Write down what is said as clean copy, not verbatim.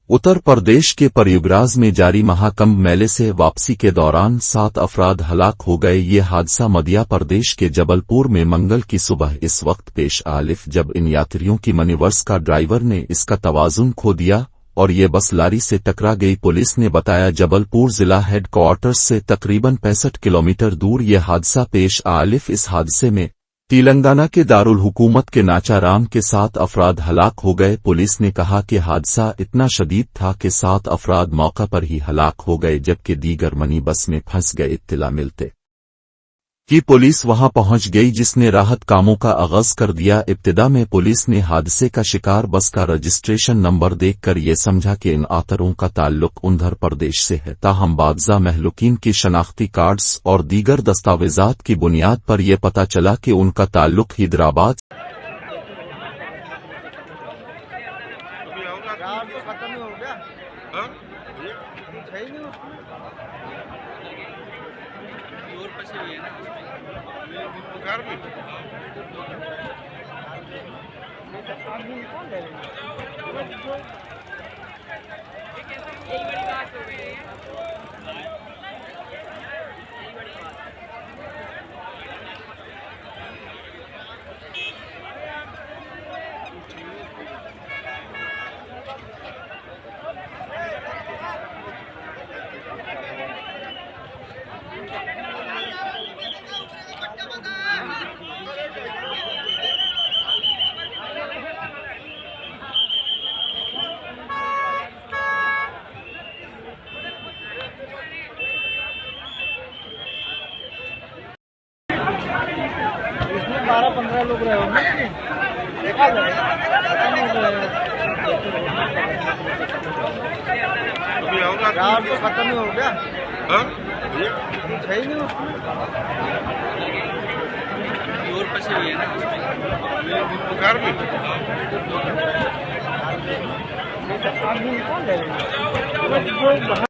उत्तर प्रदेश के प्रयागराज में जारी महाकुंभ मेले से वापसी के दौरान 7 अफराद हलाक हो गए। ये हादसा मध्य प्रदेश के जबलपुर में मंगल की सुबह इस वक्त पेश आया जब इन यात्रियों की मिनी बस का ड्राइवर ने इसका तवाजुन खो दिया और ये बस लारी से टकरा गई। पुलिस ने बताया जबलपुर जिला हेडक्वार्टर्स से तकरीबन 65 किलोमीटर दूर ये हादसा पेश आया। इस हादसे में तेलंगाना के दारुल हुकूमत के नाचाराम के 7 अफराद हलाक हो गए। पुलिस ने कहा कि हादसा इतना शदीद था कि 7 अफराद मौका पर ही हलाक हो गए जबकि दीगर मिनी बस में फंस गए। इत्तला मिलते कि पुलिस वहां पहुंच गई जिसने राहत कामों का आगाज कर दिया। इब्तिदा में पुलिस ने हादसे का शिकार बस का रजिस्ट्रेशन नंबर देखकर ये समझा कि इन आतरों का ताल्लुक उत्तर प्रदेश से है। ताहम बावजा महलूकीन की शनाख्ती कार्ड्स और दीगर दस्तावेजात की बुनियाद पर यह पता चला कि उनका ताल्लुक हैदराबाद इसमें 12-15 लोग रहे होंगे। देखा जाए यार तो खत्म ही हो गया। कुछ है ही नहीं उसमें। और फंसी हुई है ना कार में। आदमी निकाल ले रहे हैं।